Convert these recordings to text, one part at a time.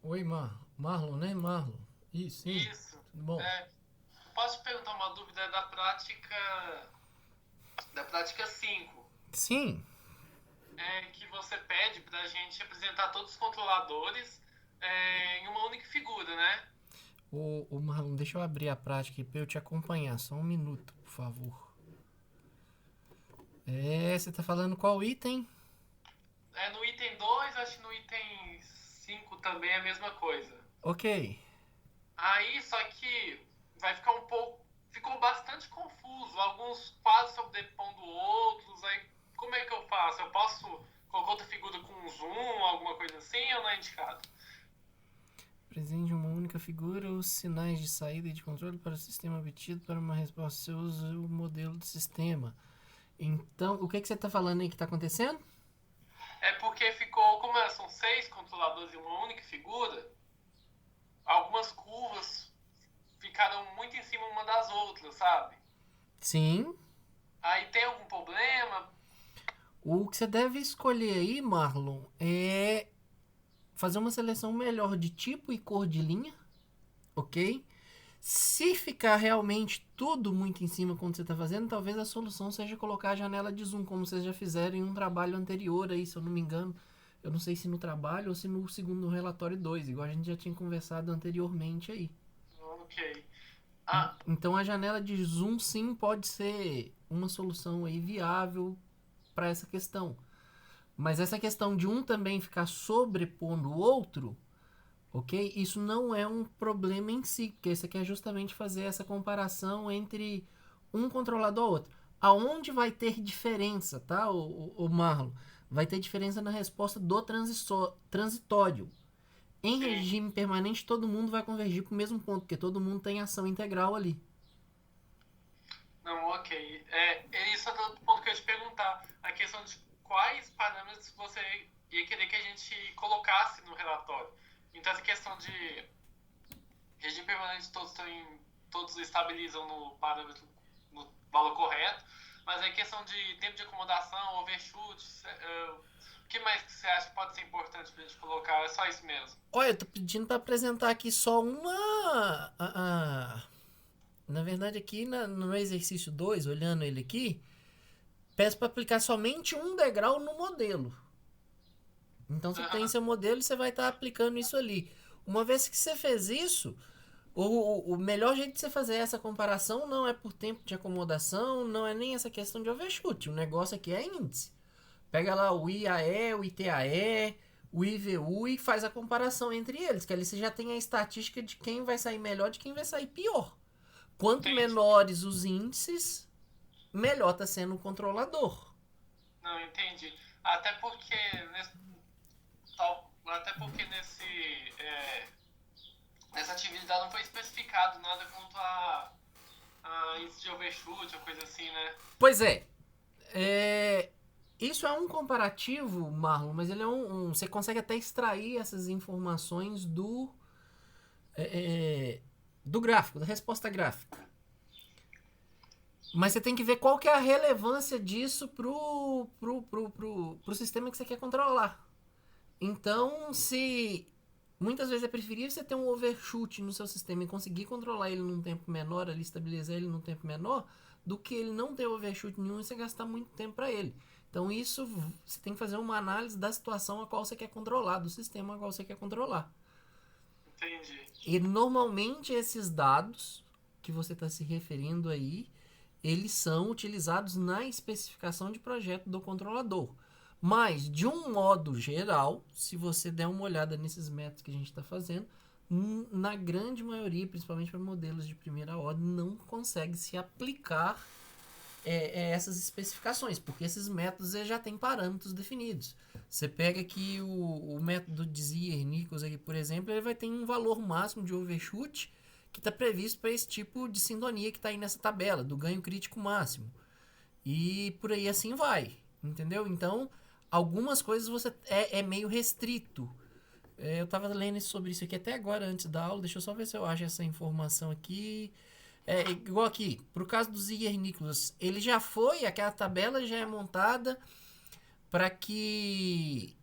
Oi, Marlon, né? Marlon. Isso, sim. Isso. Tudo bom? É, posso te perguntar uma dúvida da prática 5, Sim. que você pede para a gente apresentar todos os controladores em uma única figura, né? O Marlon, deixa eu abrir a prática aqui pra eu te acompanhar. Só um minuto, por favor. Você tá falando qual item? No item 2, acho que no item 5 também é a mesma coisa. Ok. Aí, só que vai ficar um pouco. Ficou bastante confuso. Alguns quase sobrepondo outros. Aí, como é que eu faço? Eu posso colocar outra figura com um zoom, alguma coisa assim, ou não é indicado? Presente uma única figura os sinais de saída e de controle para o sistema obtido para uma resposta. Você usa o modelo do sistema. Então, o que, que você tá falando aí que tá acontecendo? É porque ficou, como são 6 controladores em uma única figura, algumas curvas ficaram muito em cima uma das outras, sabe? Sim. Aí tem algum problema? O que você deve escolher aí, Marlon, é fazer uma seleção melhor de tipo e cor de linha, ok? Se ficar realmente tudo muito em cima quando você está fazendo, talvez a solução seja colocar a janela de zoom, como vocês já fizeram em um trabalho anterior aí, se eu não me engano. Eu não sei se no trabalho ou se no segundo relatório 2, igual a gente já tinha conversado anteriormente aí. Ok. Ah, Então a janela de zoom sim pode ser uma solução aí viável para essa questão. Mas essa questão de um também ficar sobrepondo o outro, ok? Isso não é um problema em si, porque você quer justamente fazer essa comparação entre um controlador ao outro. Aonde vai ter diferença, tá, o Marlon? Vai ter diferença na resposta do transitório. Em sim. regime permanente, todo mundo vai convergir para o mesmo ponto, porque todo mundo tem ação integral ali. Não, ok. É isso é outro ponto que eu ia te perguntar. A questão de quais parâmetros você ia querer que a gente colocasse no relatório. Então, essa questão de regime permanente, todos estabilizam no parâmetro, no valor correto, mas a questão de tempo de acomodação, overshoot, o que mais que você acha que pode ser importante para a gente colocar? É só isso mesmo. Olha, eu tô pedindo para apresentar aqui só uma. Na verdade, aqui no exercício 2, olhando ele aqui, peço para aplicar somente um degrau no modelo. Então você tem Uhum, seu modelo e você vai estar aplicando isso ali. Uma vez que você fez isso, o melhor jeito de você fazer essa comparação não é por tempo de acomodação, não é nem essa questão de overshoot. O negócio aqui é índice. Pega lá o IAE, o ITAE, o IVU e faz a comparação entre eles, que ali você já tem a estatística de quem vai sair melhor de quem vai sair pior. Quanto entendi. menores os índices, melhor está sendo o controlador. Não, entendi. Até porque nesse nessa atividade não foi especificado nada quanto a índice de overshoot ou coisa assim, né? Pois é, isso é um comparativo, Marlon, mas ele é você consegue até extrair essas informações é, é, do gráfico, da resposta gráfica. Mas você tem que ver qual que é a relevância disso pro sistema que você quer controlar. Então, se muitas vezes é preferível você ter um overshoot no seu sistema e conseguir controlar ele num tempo menor, ali estabilizar ele num tempo menor, do que ele não ter overshoot nenhum e você gastar muito tempo para ele. Então isso você tem que fazer uma análise da situação a qual você quer controlar, do sistema a qual você quer controlar. Entendi. E normalmente esses dados que você está se referindo aí, eles são utilizados na especificação de projeto do controlador. Mas, de um modo geral, se você der uma olhada nesses métodos que a gente está fazendo, na grande maioria, principalmente para modelos de primeira ordem, não consegue se aplicar essas especificações, porque esses métodos já têm parâmetros definidos. Você pega aqui o método de Zier-Nichols, aqui, por exemplo, ele vai ter um valor máximo de overshoot que está previsto para esse tipo de sintonia que está aí nessa tabela, do ganho crítico máximo. E por aí assim vai, entendeu? Então, algumas coisas você é meio restrito. Eu estava lendo sobre isso aqui até agora, antes da aula. Deixa eu só ver se eu acho essa informação aqui. Igual aqui, pro caso do Ziger Nicholas, aquela tabela já é montada para que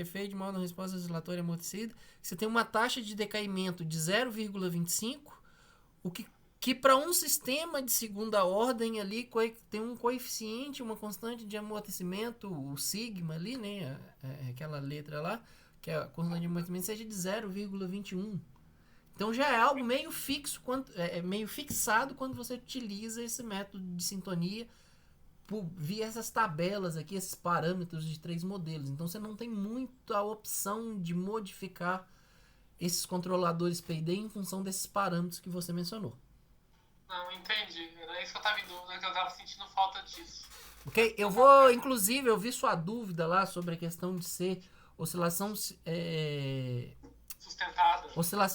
feio de modo na resposta oscilatória amortecida. Você tem uma taxa de decaimento de 0,25, o que para um sistema de segunda ordem ali tem um coeficiente, uma constante de amortecimento, o sigma ali, né? Aquela letra lá, que é a constante de amortecimento, seja de 0,21. Então já é algo meio fixo, meio fixado quando você utiliza esse método de sintonia via essas tabelas aqui, esses parâmetros de 3 modelos. Então você não tem muita opção de modificar esses controladores PID em função desses parâmetros que você mencionou. Não, entendi. Era isso que eu tava em dúvida, que eu tava sentindo falta disso. Ok? Inclusive, eu vi sua dúvida lá sobre a questão de ser oscilação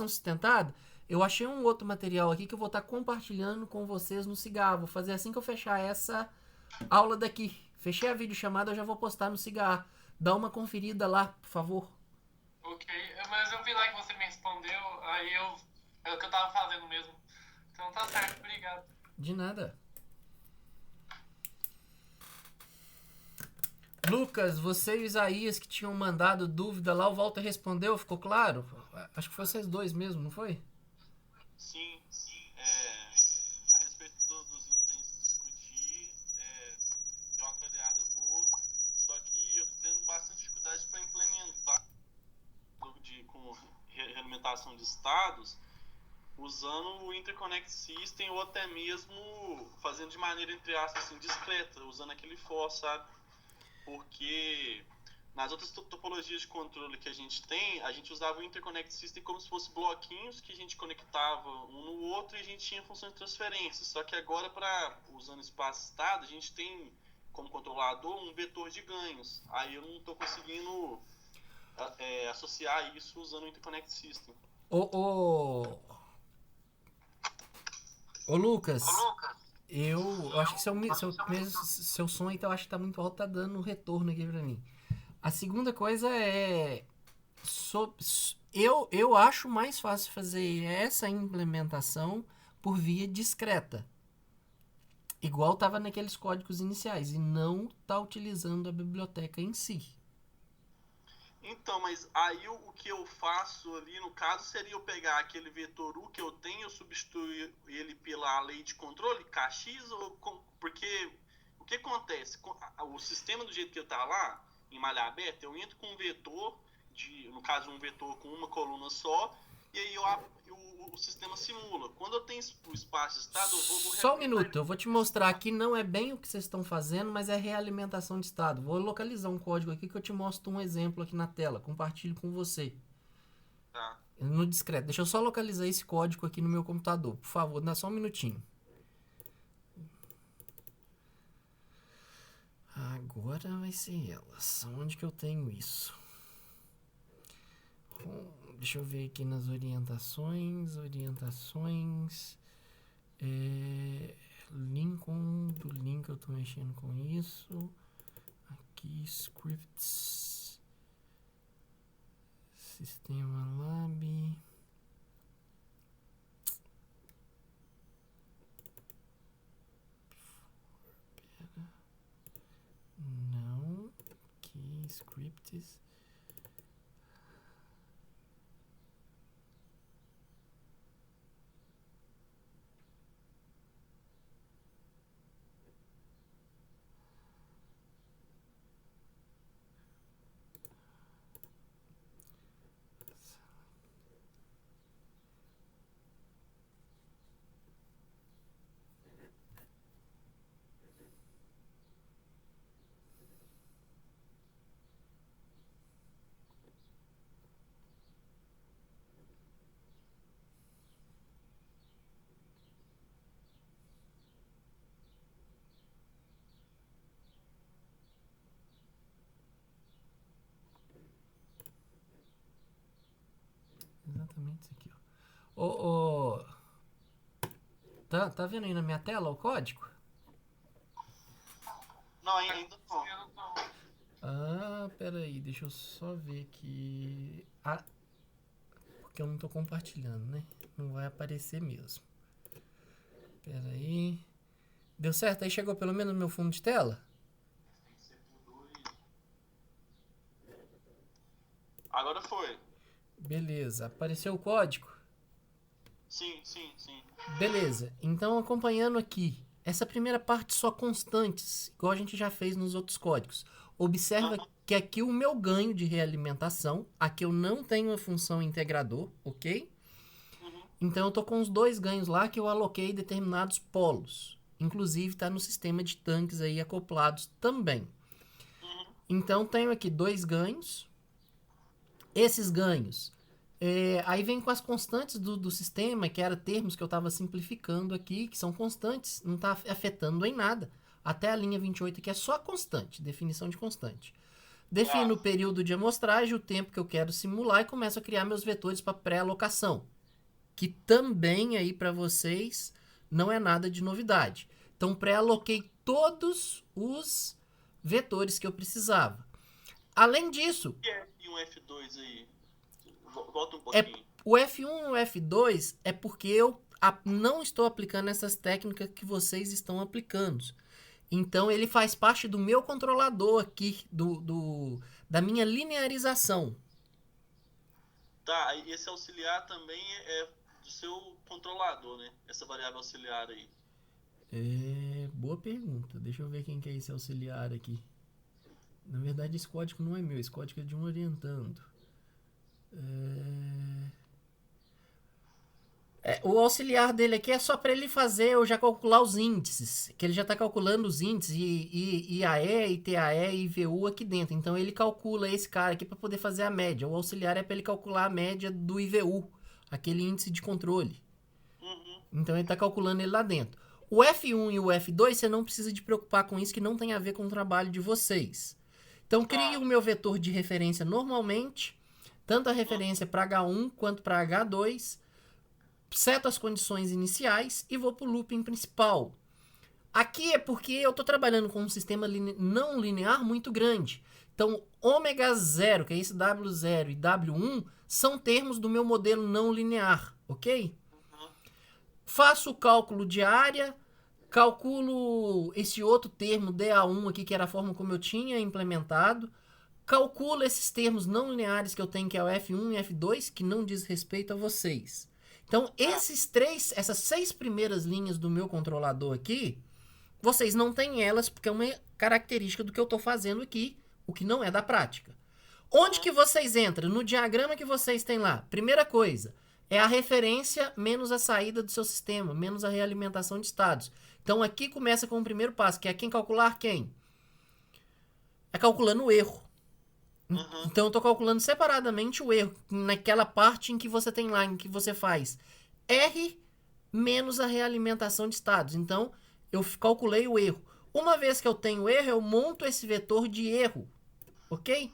sustentada. Eu achei um outro material aqui que eu vou estar compartilhando com vocês no Cigar. Vou fazer assim que eu fechar essa aula daqui. Fechei a videochamada, eu já vou postar no Cigar. Dá uma conferida lá, por favor. Ok, mas eu vi lá que você me respondeu, aí é o que eu tava fazendo mesmo. Então tá certo, obrigado. De nada. Lucas, você e o Isaías que tinham mandado dúvida lá, o Walter respondeu, ficou claro? Acho que foi vocês dois mesmo, não foi? Sim. A respeito dos incidentes discutir, deu uma clareada boa, só que eu tô tendo bastante dificuldade para implementar com realimentação de estados, usando o Interconnect System ou até mesmo fazendo de maneira, entre aspas, assim, discreta, usando aquele for, sabe? Porque nas outras topologias de controle que a gente tem, a gente usava o Interconnect System como se fosse bloquinhos que a gente conectava um no outro e a gente tinha função de transferência. Só que agora, usando espaço-estado, a gente tem como controlador um vetor de ganhos. Aí eu não estou conseguindo associar isso usando o Interconnect System. Ô Lucas, eu acho que seu som então, acho que tá muito alto, tá dando um retorno aqui pra mim. A segunda coisa é... Eu acho mais fácil fazer essa implementação por via discreta. Igual tava naqueles códigos iniciais. E não tá utilizando a biblioteca em si. Então, mas aí o que eu faço ali, no caso, seria eu pegar aquele vetor U que eu tenho, eu substituir ele pela lei de controle, KX, porque o que acontece? O sistema do jeito que ele tá lá, em malha aberta, eu entro com um vetor, no caso um vetor com uma coluna só, e aí o sistema simula. Quando eu tenho o espaço de estado, eu vou Só um minuto, eu vou te mostrar aqui, não é bem o que vocês estão fazendo, mas é realimentação de estado. Vou localizar um código aqui que eu te mostro um exemplo aqui na tela, compartilho com você. Tá. No discreto. Deixa eu só localizar esse código aqui no meu computador, por favor, dá só um minutinho. Agora vai ser elas. Onde que eu tenho isso? Deixa eu ver aqui nas orientações. Lincoln, do link eu tô mexendo com isso. Aqui, scripts. Sistema lab. Não. Aqui, scripts. Exatamente isso aqui, ó. Tá vendo aí na minha tela o código? Não, ainda não. Pera aí, deixa eu só ver aqui. Porque eu não tô compartilhando, né? Não vai aparecer mesmo. Pera aí. Deu certo? Aí chegou pelo menos no meu fundo de tela? Beleza. Apareceu o código? Sim. Beleza. Então, acompanhando aqui, essa primeira parte só constantes, igual a gente já fez nos outros códigos. Observa que aqui o meu ganho de realimentação, aqui eu não tenho a função integrador, ok? Então, eu tô com os 2 ganhos lá que eu aloquei determinados polos. Inclusive, está no sistema de tanques aí acoplados também. Então, tenho aqui 2 ganhos. Esses ganhos, aí vem com as constantes do sistema, que eram termos que eu estava simplificando aqui, que são constantes, não está afetando em nada. Até a linha 28 aqui é só constante, definição de constante. Defino o período de amostragem, o tempo que eu quero simular e começo a criar meus vetores para pré-alocação, que também aí para vocês não é nada de novidade. Então, pré-aloquei todos os vetores que eu precisava. Além disso... E um F2 aí? Volta um pouquinho. O F1 e o F2 é porque eu não estou aplicando essas técnicas que vocês estão aplicando. Então, ele faz parte do meu controlador aqui, da minha linearização. Tá, e esse auxiliar também é do seu controlador, né? Essa variável auxiliar aí. Boa pergunta. Deixa eu ver quem que é esse auxiliar aqui. Na verdade, esse código não é meu. Esse código é de um orientando. O auxiliar dele aqui é só para ele fazer, eu já calcular os índices, que ele já está calculando os índices IAE, ITAE e IVU aqui dentro. Então ele calcula esse cara aqui para poder fazer a média. O auxiliar é para ele calcular a média do IVU, aquele índice de controle. Então ele está calculando ele lá dentro. O F1 e o F2 você não precisa de preocupar com isso, que não tem a ver com o trabalho de vocês. Então crio o meu vetor de referência normalmente, tanto a referência para H1 quanto para H2, seto as condições iniciais e vou para o looping principal. Aqui é porque eu estou trabalhando com um sistema não linear muito grande. Então, ômega 0, que é esse W0 e W1, são termos do meu modelo não linear, ok? Faço o cálculo de área, calculo esse outro termo DA1 aqui, que era a forma como eu tinha implementado, calculo esses termos não lineares que eu tenho, que é o F1 e F2, que não diz respeito a vocês. Então, essas 6 primeiras linhas do meu controlador aqui, vocês não têm elas, porque é uma característica do que eu estou fazendo aqui, o que não é da prática. Onde que vocês entram? No diagrama que vocês têm lá. Primeira coisa, é a referência menos a saída do seu sistema, menos a realimentação de estados. Então, aqui começa com o primeiro passo, que é quem calcular quem? É calculando o erro. Então, eu estou calculando separadamente o erro, naquela parte em que você tem lá, em que você faz R menos a realimentação de estados. Então, eu calculei o erro. Uma vez que eu tenho erro, eu monto esse vetor de erro, ok?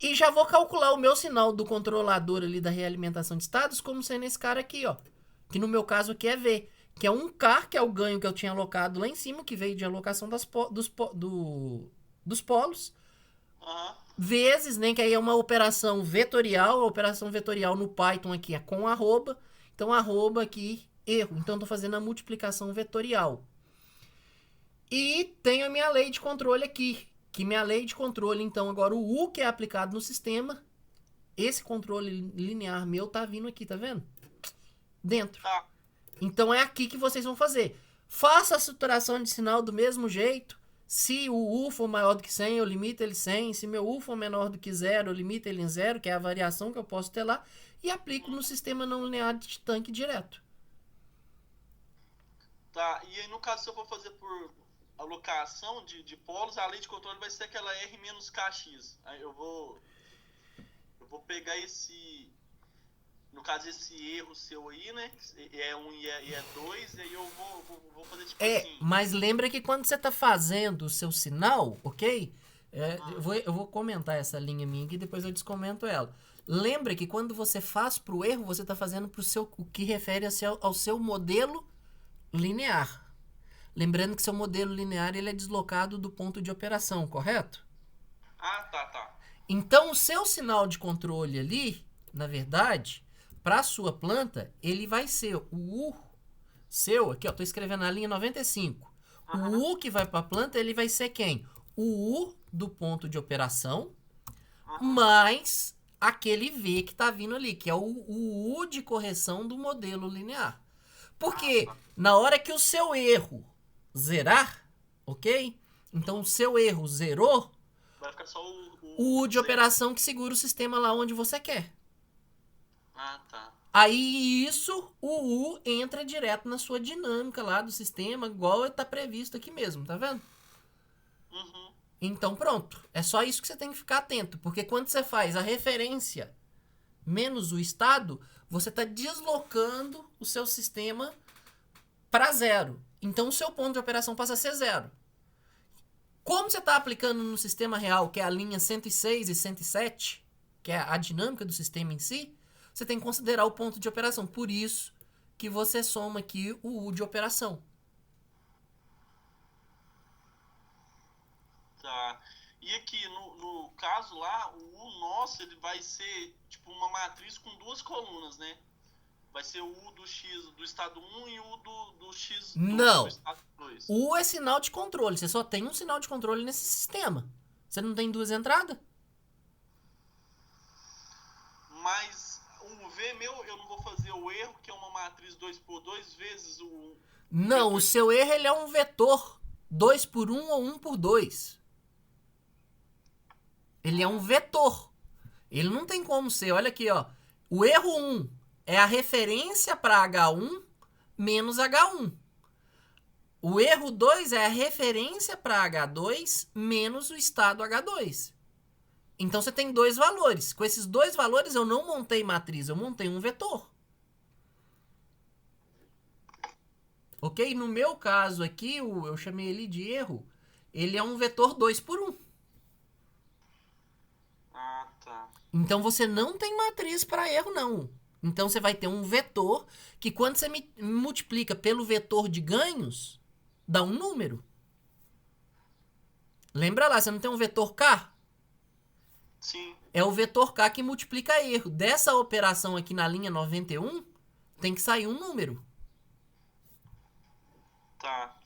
E já vou calcular o meu sinal do controlador ali da realimentação de estados como sendo esse cara aqui, ó. Que no meu caso aqui é V, que é um K, que é o ganho que eu tinha alocado lá em cima, que veio de alocação dos polos. Vezes, né, que aí é uma operação vetorial. A operação vetorial no Python aqui é com arroba. Então, arroba aqui, erro. Então, estou fazendo a multiplicação vetorial. E tenho a minha lei de controle aqui. Que minha lei de controle, então, agora o U que é aplicado no sistema, esse controle linear meu tá vindo aqui, tá vendo? Dentro. Então, é aqui que vocês vão fazer. Faça a estruturação de sinal do mesmo jeito. Se o U for maior do que 100, eu limito ele 100. Se meu U for menor do que 0, eu limito ele em 0, que é a variação que eu posso ter lá. E aplico no sistema não linear de tanque direto. Tá, e aí no caso, se eu for fazer por alocação de polos, a lei de controle vai ser aquela R menos KX. Aí eu vou pegar esse... No caso, esse erro seu aí, né? É 1 e é 2, e aí eu vou fazer tipo assim. Mas lembra que quando você tá fazendo o seu sinal, ok? Eu vou comentar essa linha minha aqui, depois eu descomento ela. Lembra que quando você faz pro erro, você tá fazendo o que refere ao seu modelo linear. Lembrando que seu modelo linear ele é deslocado do ponto de operação, correto? Tá. Então, o seu sinal de controle ali, na verdade... Para a sua planta, ele vai ser o U seu, aqui ó, tô escrevendo na linha 95. O U que vai para a planta, ele vai ser quem? O U do ponto de operação, mais aquele V que tá vindo ali, que é o U de correção do modelo linear. Porque na hora que o seu erro zerar, ok? Então o seu erro zerou, Vai ficar só o U de operação que segura o sistema lá onde você quer. Ah, tá. Aí o U entra direto na sua dinâmica lá do sistema, igual está previsto aqui mesmo, tá vendo? Uhum. Então pronto, é só isso que você tem que ficar atento, porque quando você faz a referência menos o estado, você está deslocando o seu sistema para zero. Então o seu ponto de operação passa a ser zero. Como você está aplicando no sistema real, que é a linha 106 e 107, que é a dinâmica do sistema em si, você tem que considerar o ponto de operação. Por isso que você soma aqui o U de operação. Tá. E aqui, no caso lá, o U nosso, ele vai ser tipo uma matriz com duas colunas, né? Vai ser o U do X do estado 1 e o U do X Não. do estado 2. O U é sinal de controle. Você só tem um sinal de controle nesse sistema. Você não tem duas entradas? Mas o V meu, eu não vou fazer o erro, que é uma matriz 2x2 vezes o... Não, o seu erro ele é um vetor 2x1 ou 1x2. Ele é um vetor. Ele não tem como ser. Olha aqui, ó. O erro 1 é a referência para H1 menos H1. O erro 2 é a referência para H2 menos o estado H2. Então você tem dois valores. Com esses dois valores eu não montei matriz, eu montei um vetor. Ok? No meu caso aqui, eu chamei ele de erro. Ele é um vetor 2x1. Ah, tá. Então você não tem matriz para erro, não. Então você vai ter um vetor que quando você multiplica pelo vetor de ganhos, dá um número. Lembra lá, você não tem um vetor K? Sim. É o vetor K que multiplica erro. Dessa operação aqui na linha 91, tem que sair um número. Tá.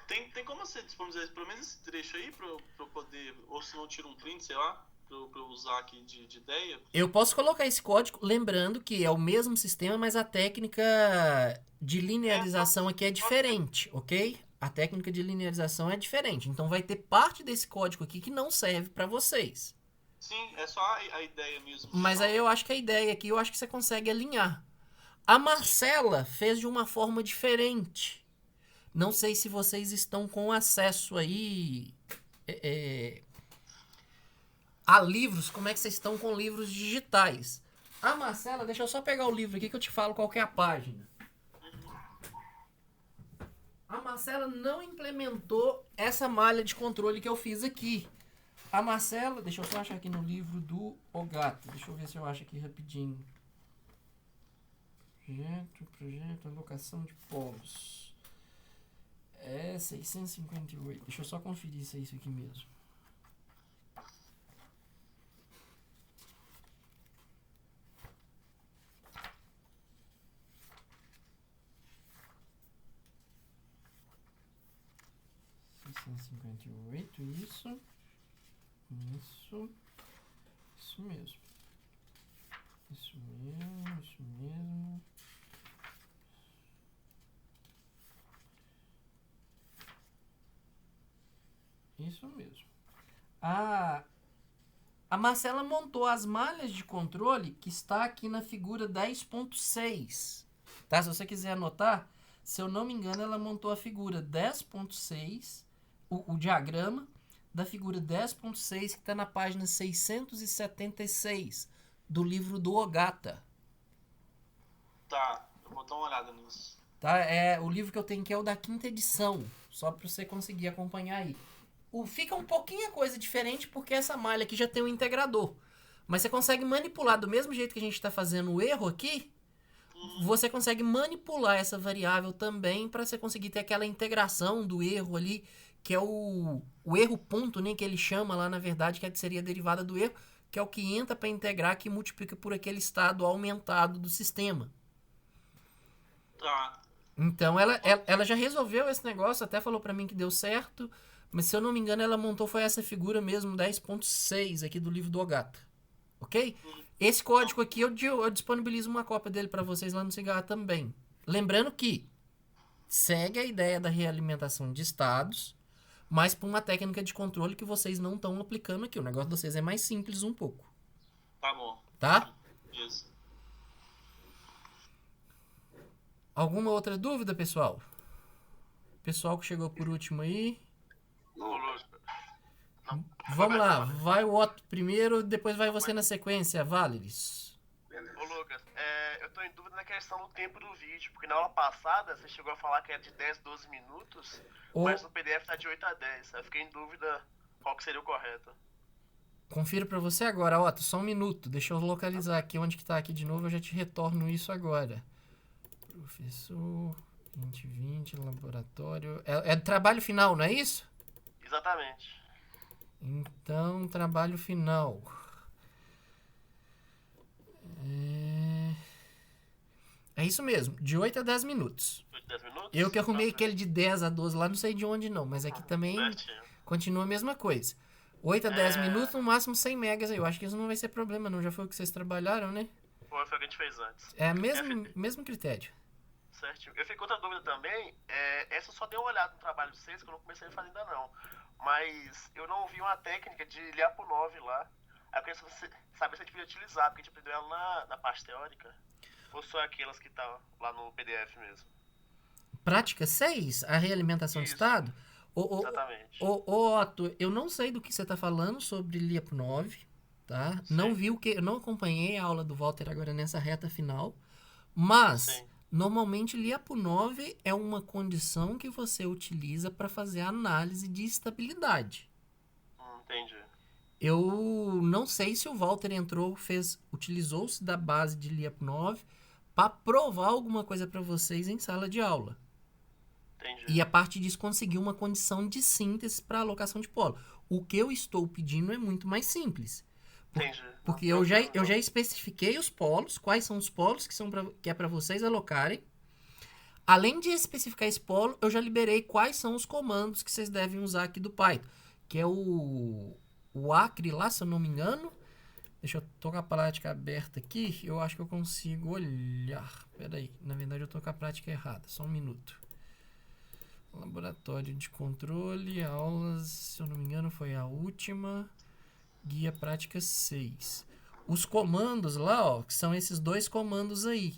Tem como você disponibilizar pelo menos esse trecho aí pra eu poder... Ou se não, tira um print, sei lá, pra eu usar aqui de ideia? Eu posso colocar esse código, lembrando que é o mesmo sistema, mas a técnica de linearização aqui é diferente, ok? A técnica de linearização é diferente. Então vai ter parte desse código aqui que não serve para vocês. Sim, é só a ideia mesmo. Mas aí eu acho que a ideia aqui, eu acho que você consegue alinhar. A Marcela fez de uma forma diferente. Não sei se vocês estão com acesso aí a livros. Como é que vocês estão com livros digitais? A Marcela, deixa eu só pegar o livro aqui que eu te falo qual que é a página. A Marcela não implementou essa malha de controle que eu fiz aqui. A Marcela, deixa eu só achar aqui no livro do Ogata. Deixa eu ver se eu acho aqui rapidinho. Projeto, alocação de polos. É 658. Deixa eu só conferir se é isso aqui mesmo. Isso. Isso mesmo. Isso mesmo. Isso mesmo. A Marcela montou as malhas de controle que está aqui na figura 10.6. Tá? Se você quiser anotar, se eu não me engano, ela montou a figura 10.6, o diagrama da figura 10.6 que está na página 676 do livro do Ogata. Tá, eu vou dar uma olhada nisso. Tá? É o livro que eu tenho que é o da 5ª edição, só para você conseguir acompanhar aí. Fica um pouquinho a coisa diferente porque essa malha aqui já tem um integrador. Mas você consegue manipular do mesmo jeito que a gente está fazendo o erro aqui. Você consegue manipular essa variável também para você conseguir ter aquela integração do erro ali, que é o erro ponto, né, que ele chama lá, na verdade, que seria a derivada do erro, que é o que entra para integrar, que multiplica por aquele estado aumentado do sistema. Tá. Então ela já resolveu esse negócio, até falou para mim que deu certo. Mas se eu não me engano, ela montou foi essa figura mesmo, 10.6 aqui do livro do Ogata. ok? Esse código aqui eu disponibilizo uma cópia dele para vocês lá no Cigarra também. Lembrando que segue a ideia da realimentação de estados, mas por uma técnica de controle que vocês não estão aplicando aqui. O negócio de vocês é mais simples um pouco. Tá bom. Tá? Isso. Alguma outra dúvida, pessoal? Pessoal que chegou por último aí. Ô, Lucas. Vamos lá. Vai o Otto primeiro, depois vai você na sequência, Valeris. Ô Lucas, eu tô em dúvida na questão do tempo do vídeo, porque na aula passada você chegou a falar que era de 10, 12 minutos, mas no PDF tá de 8 a 10. Eu fiquei em dúvida qual que seria o correto. Confiro pra você agora, Otto, só um minuto. Deixa eu localizar aqui onde que tá aqui de novo, eu já te retorno isso agora. Professor, 2020, laboratório... É trabalho final, não é isso? Exatamente. Então, trabalho final. É isso mesmo, de 8 a 10 minutos. 8 a 10 minutos? Eu que arrumei aquele de 10 a 12 lá, não sei de onde não, mas aqui também Certinho. continua a mesma coisa. 8 a 10 minutos, no máximo 100 megas aí. Eu acho que isso não vai ser problema não, já foi o que vocês trabalharam, né? Foi o que a gente fez antes. É o mesmo critério. Certinho. Eu fiquei com outra dúvida também, essa eu só dei uma olhada no trabalho de vocês, que eu não comecei a fazer ainda não. Mas eu não vi uma técnica de Lyapunov lá. Aí eu queria saber se a gente podia utilizar, porque a gente aprendeu ela na parte teórica. Ou só aquelas que estão lá no PDF mesmo. Prática 6, a realimentação de Isso. estado. Exatamente. Otto, eu não sei do que você está falando sobre Lyapunov, tá? Sim. Eu não acompanhei a aula do Walter agora nessa reta final, mas Sim. normalmente Lyapunov é uma condição que você utiliza para fazer a análise de estabilidade. Entendi. Eu não sei se o Walter utilizou-se da base de Lyapunov para provar alguma coisa para vocês em sala de aula. Entendi. E a partir disso conseguir uma condição de síntese para alocação de polo. O que eu estou pedindo é muito mais simples. Entendi. Porque eu já especifiquei os polos, quais são os polos que é para vocês alocarem. Além de especificar esse polo, eu já liberei quais são os comandos que vocês devem usar aqui do Python. Que é o Acre lá, se eu não me engano. Deixa eu tocar a prática aberta aqui. Eu acho que eu consigo olhar. Pera aí, na verdade eu tô com a prática errada. Só um minuto. Laboratório de controle, aulas, se eu não me engano foi a última. Guia prática 6. Os comandos lá, ó, que são esses dois comandos aí.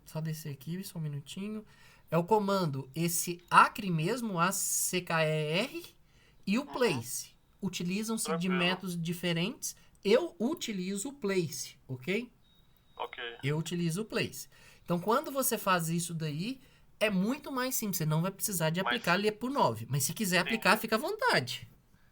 Só descer aqui, só um minutinho. É o comando, esse Acre mesmo, ACKER, e o place. Utilizam-se de métodos diferentes. Eu utilizo o place, ok? Ok. Eu utilizo o place. Então, quando você faz isso daí, é muito mais simples. Você não vai precisar de aplicar Lyapunov. Mas se quiser aplicar, fica à vontade.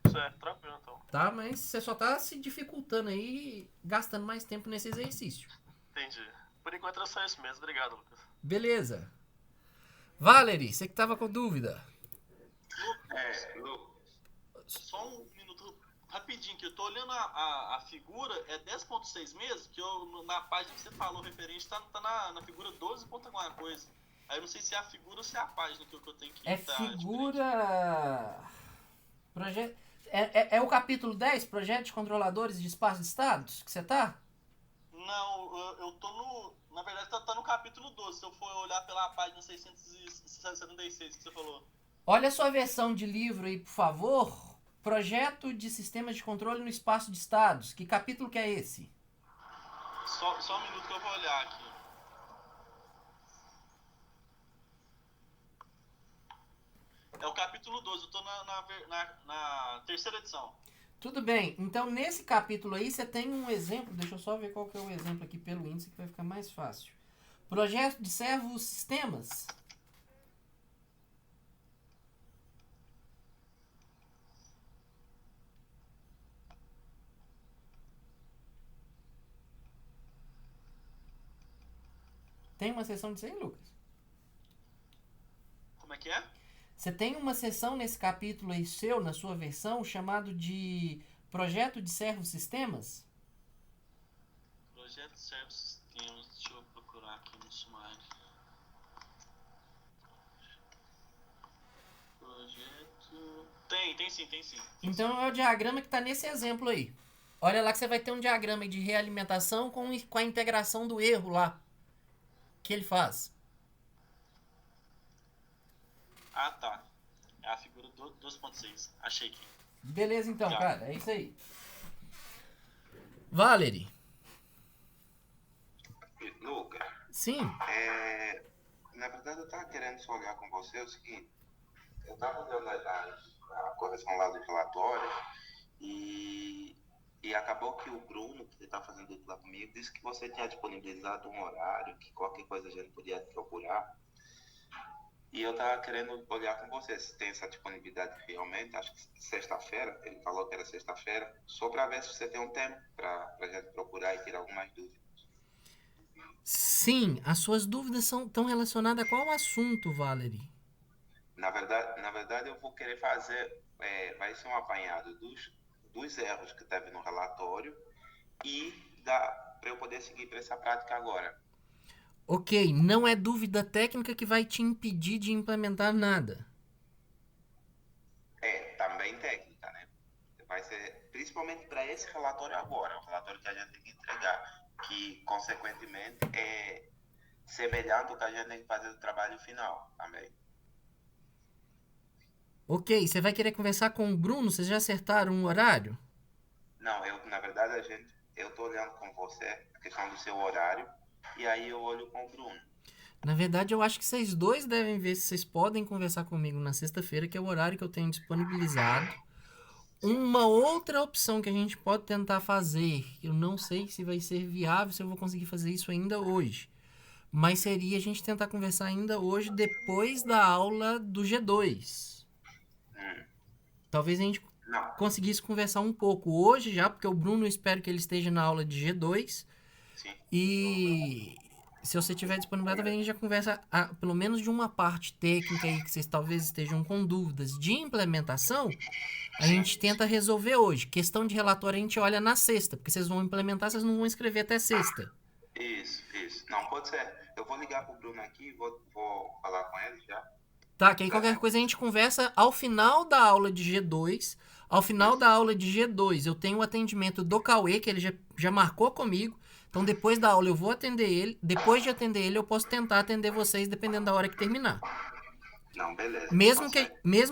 Certo, tranquilo então. Tá? Mas você só tá se dificultando aí, gastando mais tempo nesse exercício. Entendi. Por enquanto era só isso mesmo. Obrigado, Lucas. Beleza. Valerie, você que tava com dúvida. Só um minuto rapidinho, que eu tô olhando a figura, é 10.6 mesmo, que na página que você falou referente, tá na figura 12 ponto alguma coisa. Aí eu não sei se é a figura ou se é a página que eu tenho que Figura... Projeto... É o capítulo 10, Projeto de Controladores de Espaço de Estados, que você tá? Não, eu tô no... Na verdade tá no capítulo 12, se eu for olhar pela página 676 que você falou. Olha a sua versão de livro aí, por favor. Projeto de Sistemas de Controle no Espaço de Estados. Que capítulo que é esse? Só um minuto que eu vou olhar aqui. É o capítulo 12, eu tô na terceira edição. Tudo bem, então nesse capítulo aí você tem um exemplo, deixa eu só ver qual que é o exemplo aqui pelo índice que vai ficar mais fácil. Projeto de servos sistemas. Tem uma seção disso aí, Lucas? Como é que é? Você tem uma seção nesse capítulo aí seu, na sua versão, chamado de Projeto de Servos Sistemas? Projeto de Servos Sistemas, deixa eu procurar aqui no sumário. Projeto... Tem sim. Então é o diagrama que está nesse exemplo aí. Olha lá que você vai ter um diagrama de realimentação com a integração do erro lá. Que ele faz. Ah, tá. É a figura do 2.6. Achei aqui. Beleza, então, Já. cara. É isso aí. Valerie. Luca, Sim. na verdade eu estava querendo só olhar com você o seguinte, eu estava olhando a correção lá do relatório e acabou que o Bruno, que está fazendo tudo lá comigo, disse que você tinha disponibilizado um horário, que qualquer coisa a gente podia procurar. E eu estava querendo olhar com você se tem essa disponibilidade realmente, acho que sexta-feira, ele falou que era sexta-feira, só para ver se você tem um tempo para a gente procurar e tirar algumas dúvidas. Sim, as suas dúvidas estão relacionadas a qual assunto, Valerie? Na verdade eu vou querer fazer, vai ser um apanhado dos erros que teve no relatório e para eu poder seguir para essa prática agora. Ok, não é dúvida técnica que vai te impedir de implementar nada. Também técnica, né? Vai ser principalmente para esse relatório agora, o relatório que a gente tem que entregar, que consequentemente é semelhante ao que a gente tem que fazer no trabalho final também. Ok, você vai querer conversar com o Bruno? Vocês já acertaram um horário? Não, na verdade eu tô olhando com você a questão do seu horário e aí eu olho com o Bruno. Na verdade, eu acho que vocês dois devem ver se vocês podem conversar comigo na sexta-feira, que é o horário que eu tenho disponibilizado. Uma outra opção que a gente pode tentar fazer, eu não sei se vai ser viável, se eu vou conseguir fazer isso ainda hoje, mas seria a gente tentar conversar ainda hoje, depois da aula do G2. Talvez a gente Não, conseguisse conversar um pouco hoje já, porque o Bruno, eu espero que ele esteja na aula de G2. sim. E se você tiver disponibilidade, talvez a gente já conversa pelo menos de uma parte técnica aí que vocês talvez estejam com dúvidas de implementação. A gente tenta resolver hoje. Questão de relatório a gente olha na sexta, porque vocês vão implementar, vocês não vão escrever até sexta. Isso. Não, pode ser. Eu vou ligar pro Bruno aqui, vou falar com ele já. Tá, que aí qualquer coisa a gente conversa ao final da aula de G2. Ao final da aula de G2, eu tenho o atendimento do Cauê, que ele já marcou comigo. Então, depois da aula, eu vou atender ele. Depois de atender ele, eu posso tentar atender vocês, dependendo da hora que terminar. Não, beleza. Mesmo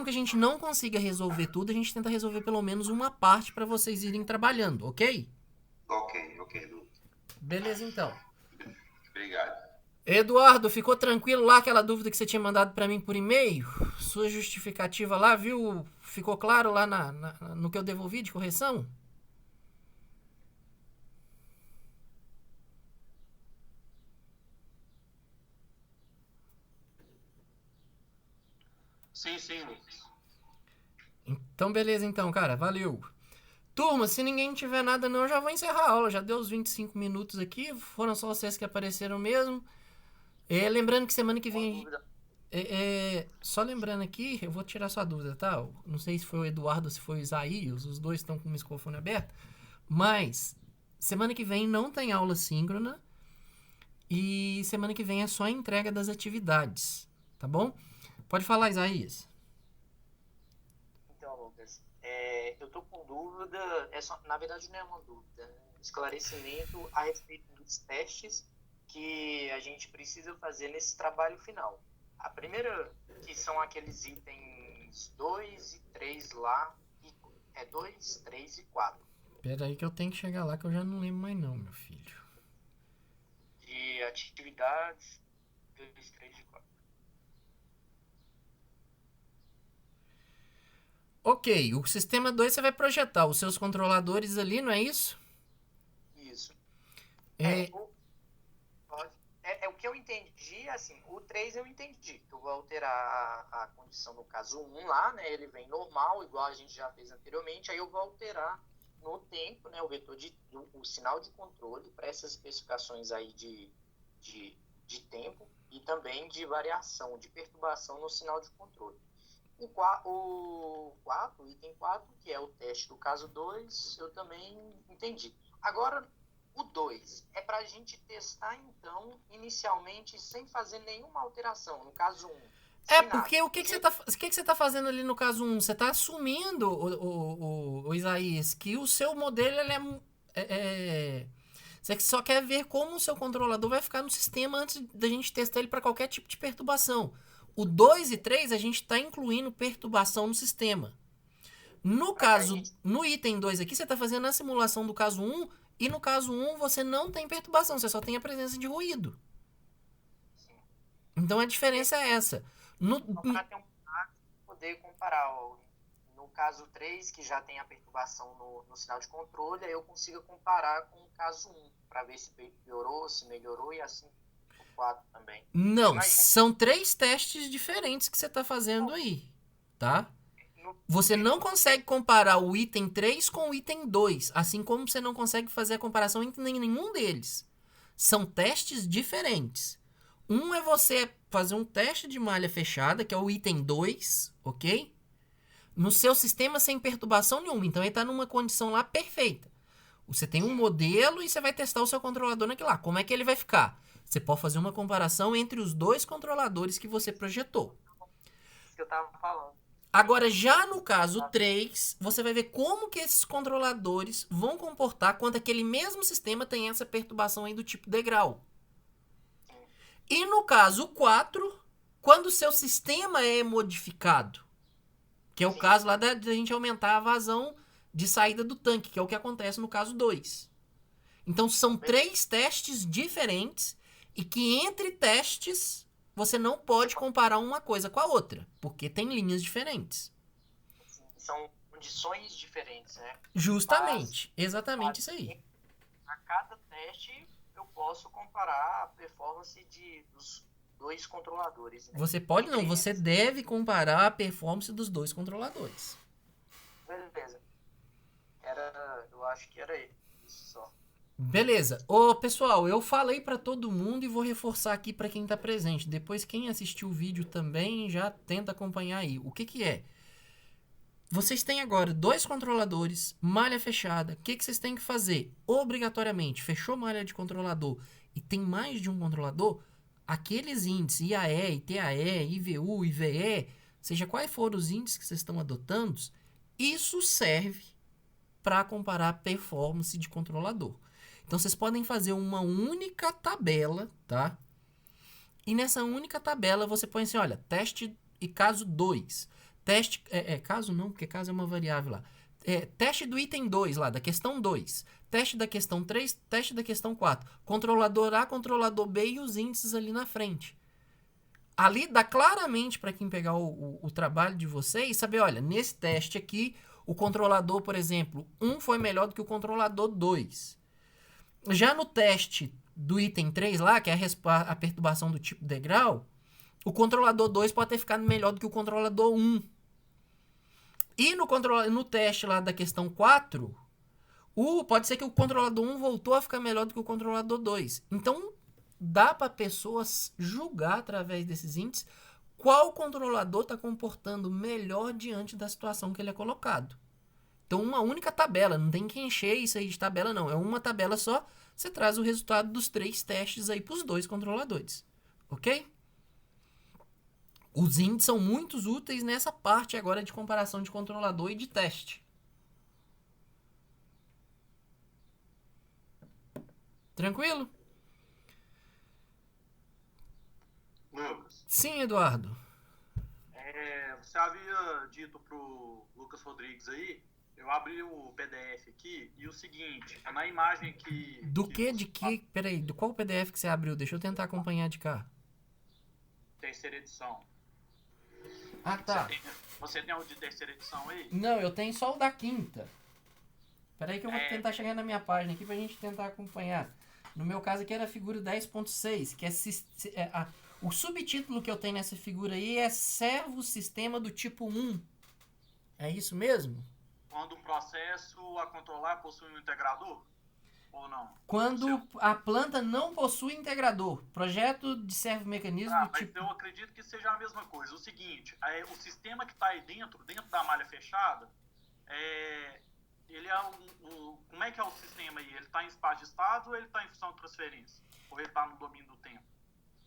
que a gente não consiga resolver tudo, a gente tenta resolver pelo menos uma parte para vocês irem trabalhando, ok? Ok, Lu. Beleza, então. Obrigado. Eduardo, ficou tranquilo lá aquela dúvida que você tinha mandado para mim por e-mail? Sua justificativa lá, viu? Ficou claro lá no que eu devolvi de correção? Sim, Lucas. Então, beleza, então, cara. Valeu. Turma, se ninguém tiver nada não, eu já vou encerrar a aula. Já deu os 25 minutos aqui. Foram só vocês que apareceram mesmo. Lembrando que semana que vem... só lembrando aqui, eu vou tirar sua dúvida, tá? Não sei se foi o Eduardo ou se foi o Isaías. Os dois estão com o microfone aberto. Mas, semana que vem não tem aula síncrona. E semana que vem é só a entrega das atividades. Tá bom? Pode falar, Isaías. Então, Lucas, eu tô com dúvida, na verdade não é uma dúvida, né? Esclarecimento a respeito dos testes que a gente precisa fazer nesse trabalho final. A primeira, que são aqueles itens 2 e 3 lá, 2, 3 e 4. Pera aí que eu tenho que chegar lá que eu já não lembro mais não, meu filho. De atividades 2, 3 e 4. Ok, o sistema 2 você vai projetar os seus controladores ali, não é isso? Isso. É, O que eu entendi, assim, o 3 eu entendi, que eu vou alterar a condição no caso 1 lá, né, ele vem normal, igual a gente já fez anteriormente, aí eu vou alterar no tempo, né, o vetor o sinal de controle para essas especificações aí de tempo e também de variação, de perturbação no sinal de controle. O 4, item 4, que é o teste do caso 2, eu também entendi. Agora, o 2 é para a gente testar, então, inicialmente, sem fazer nenhuma alteração. No caso 1, porque o que você tá fazendo ali no caso 1? Você tá assumindo, o Isaías, que o seu modelo ele você só quer ver como o seu controlador vai ficar no sistema antes da gente testar ele para qualquer tipo de perturbação. O 2 e 3 a gente está incluindo perturbação no sistema. No caso, no item 2 aqui, você está fazendo a simulação do caso 1 e no caso 1 você não tem perturbação, você só tem a presença de ruído. Então a diferença é essa. Para ter poder comparar, no caso 3, que já tem a perturbação no sinal de controle, aí eu consigo comparar com o caso 1, para ver se piorou, se melhorou, e assim o 4 também. Não, são 3 testes diferentes que você está fazendo aí, tá? Você não consegue comparar o item 3 com o item 2, assim como você não consegue fazer a comparação entre nenhum deles. São testes diferentes. Um é você fazer um teste de malha fechada, que é o item 2, ok? No seu sistema sem perturbação nenhuma. Então ele está numa condição lá perfeita. Você tem um modelo e você vai testar o seu controlador naquilo lá. Como é que ele vai ficar? Você pode fazer uma comparação entre os 2 controladores que você projetou. Isso que eu estava falando. Agora, já no caso 3, você vai ver como que esses controladores vão comportar quando aquele mesmo sistema tem essa perturbação aí do tipo degrau. E no caso 4, quando o seu sistema é modificado, que é o caso lá da gente aumentar a vazão de saída do tanque, que é o que acontece no caso 2. Então, são 3 testes diferentes e que entre testes você não pode comparar uma coisa com a outra, porque tem linhas diferentes. São condições diferentes, né? Justamente, exatamente isso aí. A cada teste eu posso comparar a performance dos 2 controladores. Né? Você pode não, você deve comparar a performance dos 2 controladores. Beleza. Eu acho que era isso só. Beleza. Ô, pessoal, eu falei pra todo mundo e vou reforçar aqui pra quem tá presente. Depois, quem assistiu o vídeo também já tenta acompanhar aí. O que é? Vocês têm agora 2 controladores, malha fechada. O que vocês têm que fazer? Obrigatoriamente, fechou malha de controlador e tem mais de um controlador, aqueles índices IAE, ITAE, IVU, IVE, seja quais forem os índices que vocês estão adotando, isso serve para comparar a performance de controlador. Então, vocês podem fazer uma única tabela, tá? E nessa única tabela, você põe assim, olha, teste e caso 2. Teste, caso não, porque caso é uma variável lá. Teste do item 2 lá, da questão 2. Teste da questão 3, teste da questão 4. Controlador A, controlador B e os índices ali na frente. Ali dá claramente para quem pegar o trabalho de vocês saber, olha, nesse teste aqui, o controlador, por exemplo, 1 foi melhor do que o controlador 2. Já no teste do item 3 lá, que é a perturbação do tipo degrau, o controlador 2 pode ter ficado melhor do que o controlador 1. E no teste lá da questão 4, pode ser que o controlador 1 voltou a ficar melhor do que o controlador 2. Então, dá para pessoas julgar através desses índices qual controlador está comportando melhor diante da situação que ele é colocado. Então, uma única tabela, não tem que encher isso aí de tabela, não. É uma tabela só, você traz o resultado dos 3 testes aí para os 2 controladores. Ok? Os índices são muito úteis nessa parte agora de comparação de controlador e de teste. Tranquilo? Lucas. Sim, Eduardo. Você havia dito pro Lucas Rodrigues aí, eu abri o PDF aqui e o seguinte, na imagem que... Peraí, do qual PDF que você abriu? Deixa eu tentar acompanhar de cá. Terceira edição. Ah, tá. Você tem o de terceira edição aí? Não, eu tenho só o da quinta. Peraí que eu vou tentar chegar na minha página aqui pra gente tentar acompanhar. No meu caso aqui era a figura 10.6, que o subtítulo que eu tenho nessa figura aí é Servo Sistema do Tipo 1. É isso mesmo? Quando um processo a controlar possui um integrador? Ou não? Quando a planta não possui integrador. Projeto de servo-mecanismo do mas tipo... eu acredito que seja a mesma coisa. O seguinte, o sistema que está aí dentro da malha fechada, ele como é que é o sistema aí? Ele está em espaço de estado ou ele está em função de transferência? Ou ele está no domínio do tempo?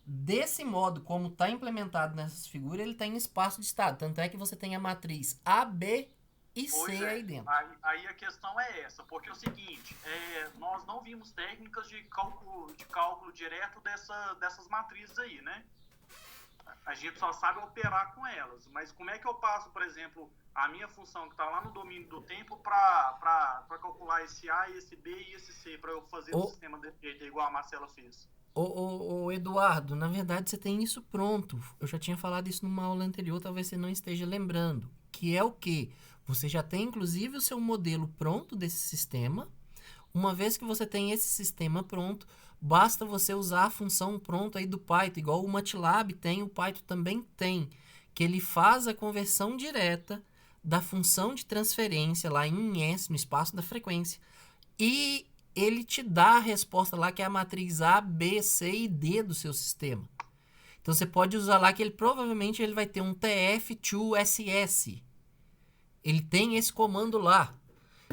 desse modo, como está implementado nessas figuras, ele está em espaço de estado. Tanto é que você tem a matriz A, B e Pois C é, aí dentro. aí a questão é essa, porque é o seguinte, nós não vimos técnicas de cálculo direto dessas matrizes aí, né? A gente só sabe operar com elas, mas como é que eu passo, por exemplo, a minha função que está lá no domínio do tempo para calcular esse A, esse B e esse C, para eu fazer o sistema desse jeito, igual a Marcela fez? Ô, Eduardo, na verdade você tem isso pronto. Eu já tinha falado isso numa aula anterior, talvez você não esteja lembrando. Que é o quê? Você já tem, inclusive, o seu modelo pronto desse sistema. Uma vez que você tem esse sistema pronto, basta você usar a função pronta aí do Python, igual o MATLAB tem, o Python também tem, que ele faz a conversão direta da função de transferência lá em S, no espaço da frequência, e ele te dá a resposta lá, que é a matriz A, B, C e D do seu sistema. Então você pode usar lá que ele provavelmente ele vai ter um TF2SS. Ele tem esse comando lá.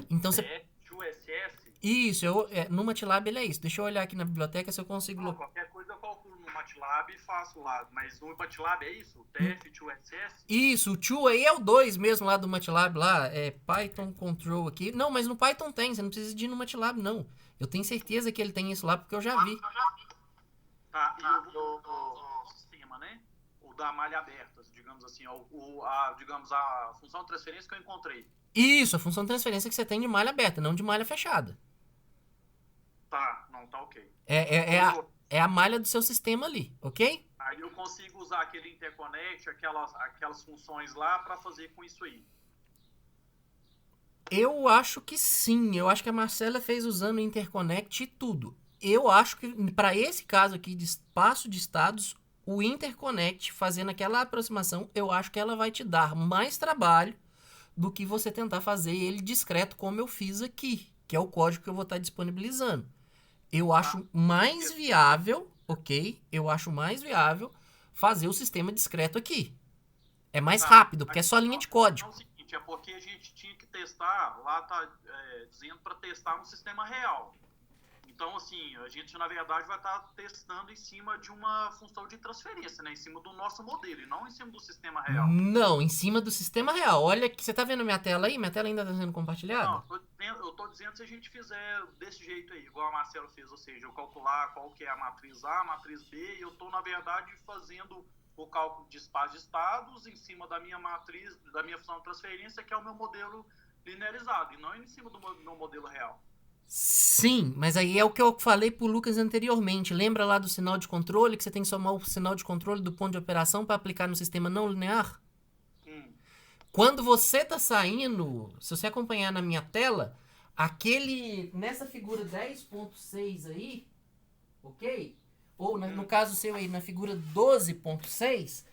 Então você... TF2SS? Isso, no MATLAB ele é isso. Deixa eu olhar aqui na biblioteca se eu consigo... Qualquer coisa eu calculo no MATLAB e faço lá, mas no MATLAB é isso? TF2SS? Isso, o 2 aí é o 2 mesmo lá do MATLAB lá, é Python Control aqui. Não, mas no Python tem, você não precisa de ir no MATLAB não. Eu tenho certeza que ele tem isso lá porque eu já vi. Tá, e eu vou no sistema, né? O da malha aberta, digamos assim, digamos, a função de transferência que eu encontrei. Isso, a função de transferência que você tem de malha aberta, não de malha fechada. Tá, não, tá ok. É a malha do seu sistema ali, ok? Aí eu consigo usar aquele interconnect, aquelas funções lá para fazer com isso aí. Eu acho que sim. Eu acho que a Marcela fez usando o interconnect e tudo. Eu acho que para esse caso aqui de espaço de estados, o interconnect fazendo aquela aproximação, eu acho que ela vai te dar mais trabalho do que você tentar fazer ele discreto como eu fiz aqui, que é o código que eu vou estar disponibilizando. Eu acho mais viável, ok? Eu acho mais viável fazer o sistema discreto aqui. É mais rápido, porque é só linha de código. É o seguinte, é porque a gente tinha que testar, lá tá dizendo para testar no sistema real. Então, assim, a gente, na verdade, vai estar testando em cima de uma função de transferência, né? Em cima do nosso modelo, e não em cima do sistema real. Não, em cima do sistema real. Olha que você tá vendo minha tela aí? Minha tela ainda está sendo compartilhada? Não, eu tô dizendo se a gente fizer desse jeito aí, igual a Marcela fez, ou seja, eu calcular qual que é a matriz A, a matriz B, e eu tô, na verdade, fazendo o cálculo de espaço de estados em cima da minha matriz, da minha função de transferência, que é o meu modelo linearizado, e não em cima do meu modelo real. Sim, mas aí é o que eu falei pro Lucas anteriormente. Lembra lá do sinal de controle, que você tem que somar o sinal de controle do ponto de operação para aplicar no sistema não linear? Quando você tá saindo, se você acompanhar na minha tela, nessa figura 10.6 aí, ok? Ou no caso seu aí, na figura 12.6,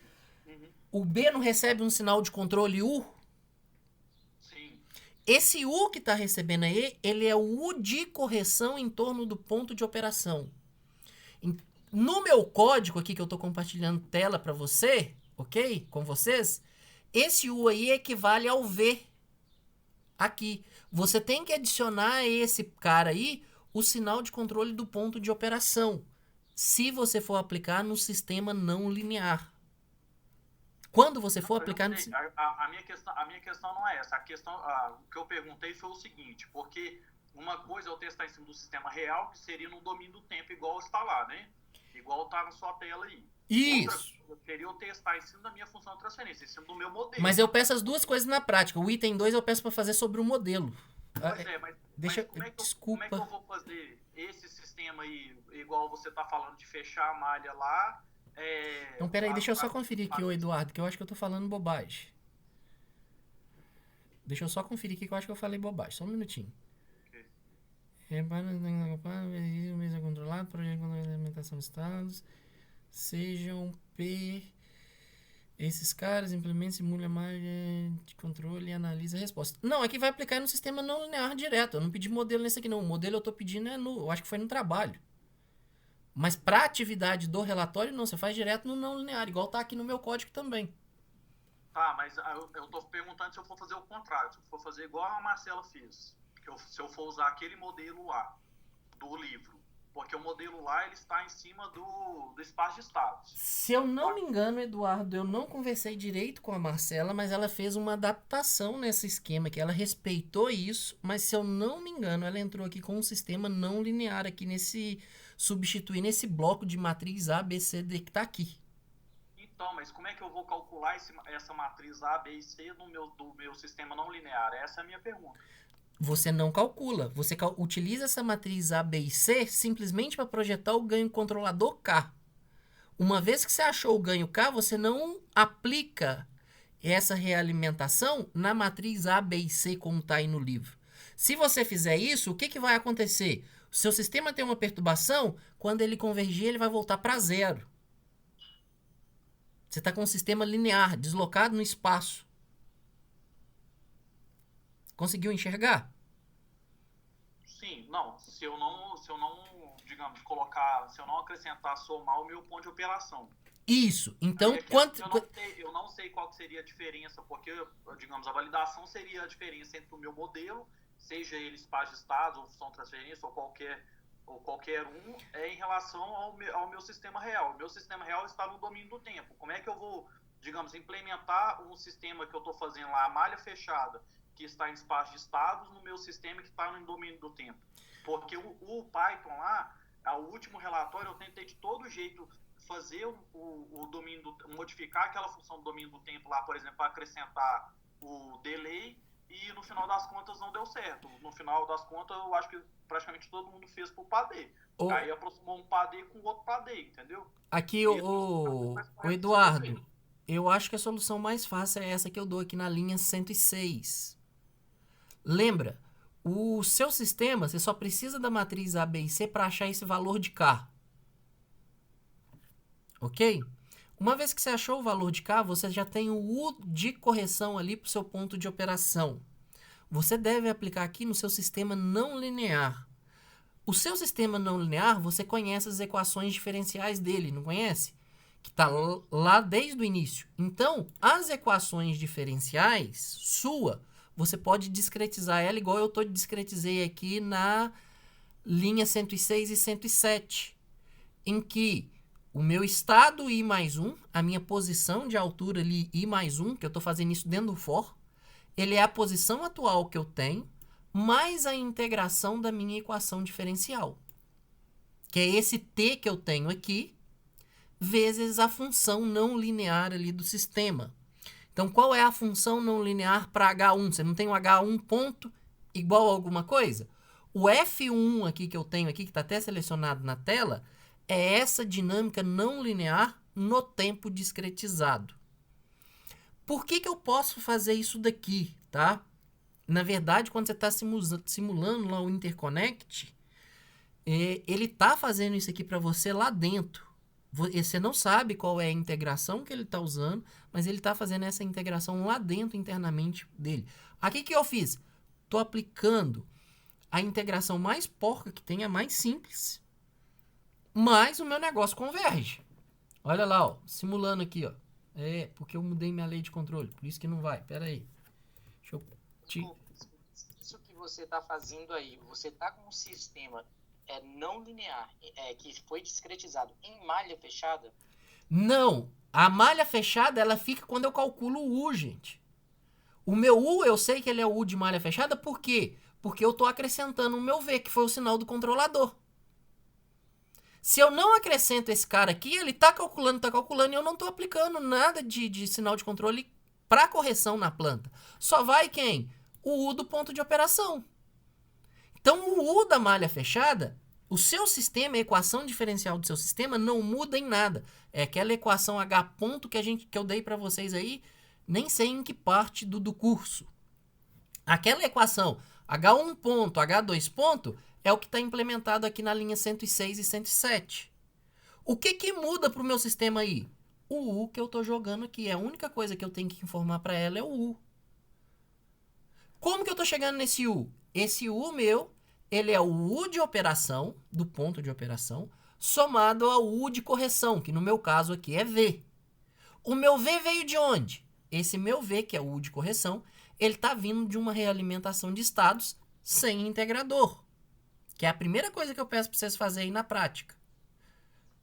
o B não recebe um sinal de controle U? Esse U que está recebendo aí, ele é o U de correção em torno do ponto de operação. No meu código aqui, que eu estou compartilhando tela para você, ok? Com vocês, esse U aí equivale ao V. Aqui. Você tem que adicionar a esse cara aí o sinal de controle do ponto de operação, se você for aplicar no sistema não linear. Quando você for aplicar no... A minha questão não é essa. O que eu perguntei foi o seguinte, porque uma coisa é eu testar em cima do sistema real, que seria no domínio do tempo, igual está lá, né? Igual está na sua tela aí. Isso. Outra seria eu testar em cima da minha função de transferência, em cima do meu modelo. Mas eu peço as duas coisas na prática. O item 2 eu peço para fazer sobre o modelo. Pois é, mas Desculpa. como é que eu vou fazer esse sistema aí, igual você está falando de fechar a malha lá... Então, peraí, deixa eu só conferir aqui, Eduardo, que eu acho que eu tô falando bobagem. Deixa eu só conferir aqui que eu acho que eu falei bobagem. Só um minutinho. Mesa controlada, projeto de alimentação de estados, sejam P... Esses caras implementam, simula a malha de controle e analisa a resposta. Não, é que vai aplicar no sistema não linear direto. Eu não pedi modelo nesse aqui, não. O modelo eu tô pedindo eu acho que foi no trabalho. Mas para atividade do relatório, não. Você faz direto no não linear, igual tá aqui no meu código também. Tá, mas eu tô perguntando se eu for fazer o contrário. Se eu for fazer igual a Marcela fez. Se eu for usar aquele modelo lá, do livro. porque o modelo lá ele está em cima do espaço de estados. Se eu não me engano, Eduardo, eu não conversei direito com a Marcela, mas ela fez uma adaptação nesse esquema, que ela respeitou isso, mas se eu não me engano, ela entrou aqui com um sistema não linear aqui substituindo esse bloco de matriz A, B, C, D que está aqui. Então, mas como é que eu vou calcular essa matriz A, B e C do meu sistema não linear? Essa é a minha pergunta. Você não calcula. Você utiliza essa matriz A, B e C simplesmente para projetar o ganho controlador K. Uma vez que você achou o ganho K, você não aplica essa realimentação na matriz A, B e C como está aí no livro. Se você fizer isso, o que vai acontecer? O seu sistema tem uma perturbação, quando ele convergir, ele vai voltar para zero. Você está com um sistema linear, deslocado no espaço. Conseguiu enxergar? Sim, não. Se eu não, digamos, se eu não acrescentar, somar o meu ponto de operação. Isso. Então, eu não sei qual seria a diferença, porque, digamos, a validação seria a diferença entre o meu modelo, seja ele espaço de estados, ou função de transferência, ou qualquer um, em relação ao meu sistema real. O meu sistema real está no domínio do tempo. Como é que eu vou, digamos, implementar um sistema que eu estou fazendo lá, a malha fechada, que está em espaço de estados, no meu sistema que está no domínio do tempo? Porque o Python lá, o último relatório, eu tentei de todo jeito fazer o domínio, modificar aquela função do domínio do tempo lá, por exemplo, para acrescentar o delay, e no final das contas não deu certo. No final das contas, eu acho que praticamente todo mundo fez pro PAD. Aí aproximou um PAD com outro PAD, entendeu? Aqui, o Eduardo, eu acho que a solução mais fácil é essa que eu dou aqui na linha 106. Lembra, o seu sistema, você só precisa da matriz A, B e C para achar esse valor de K. Ok? Uma vez que você achou o valor de K, você já tem o U de correção ali para o seu ponto de operação. Você deve aplicar aqui no seu sistema não linear. O seu sistema não linear, você conhece as equações diferenciais dele, não conhece? Que está lá desde o início. Então, as equações diferenciais, você pode discretizar ela igual eu discretizei aqui na linha 106 e 107, em que o meu estado I mais 1, a minha posição de altura ali I mais 1, que eu estou fazendo isso dentro do for, ele é a posição atual que eu tenho, mais a integração da minha equação diferencial, que é esse T que eu tenho aqui, vezes a função não linear ali do sistema. Então, qual é a função não linear para H1? Você não tem um H1 ponto igual a alguma coisa? O F1 aqui que eu tenho aqui, que está até selecionado na tela, é essa dinâmica não linear no tempo discretizado. Por que eu posso fazer isso daqui, tá? Na verdade, quando você está simulando lá o interconnect, ele está fazendo isso aqui para você lá dentro. Você não sabe qual é a integração que ele está usando, mas ele está fazendo essa integração lá dentro internamente dele. Aqui que eu fiz? Estou aplicando a integração mais porca que tem, a mais simples, mas o meu negócio converge. Olha lá, ó, simulando aqui, ó. Porque eu mudei minha lei de controle, por isso que não vai. Pera aí. Deixa eu... Isso que você está fazendo aí, você está com um sistema não linear, que foi discretizado em malha fechada? Não. A malha fechada, ela fica quando eu calculo o U, gente. O meu U, eu sei que ele é o U de malha fechada, por quê? Porque eu estou acrescentando o meu V, que foi o sinal do controlador. Se eu não acrescento esse cara aqui, ele está calculando, e eu não estou aplicando nada de sinal de controle para correção na planta. Só vai quem? O U do ponto de operação. Então, o U da malha fechada, o seu sistema, a equação diferencial do seu sistema não muda em nada. É aquela equação H ponto que eu dei para vocês aí, nem sei em que parte do curso. Aquela equação H1 ponto, H2 ponto, é o que está implementado aqui na linha 106 e 107. O que muda para o meu sistema aí? O U que eu estou jogando aqui. A única coisa que eu tenho que informar para ela é o U. Como que eu estou chegando nesse U? Esse U meu, ele é o U de operação, do ponto de operação, somado ao U de correção, que no meu caso aqui é V. O meu V veio de onde? Esse meu V, que é o U de correção, ele está vindo de uma realimentação de estados sem integrador. que é a primeira coisa que eu peço para vocês fazerem na prática.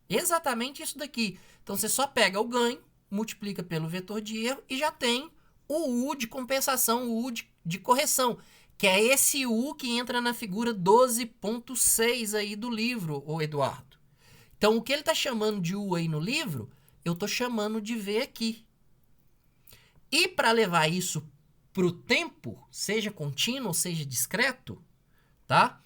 Exatamente isso daqui. Então, você só pega o ganho, multiplica pelo vetor de erro e já tem o U de compensação, o U de correção, que é esse U que entra na figura 12.6 aí do livro, ô Eduardo. Então, o que ele está chamando de U aí no livro, eu estou chamando de V aqui. E para levar isso para o tempo, seja contínuo ou seja discreto, tá?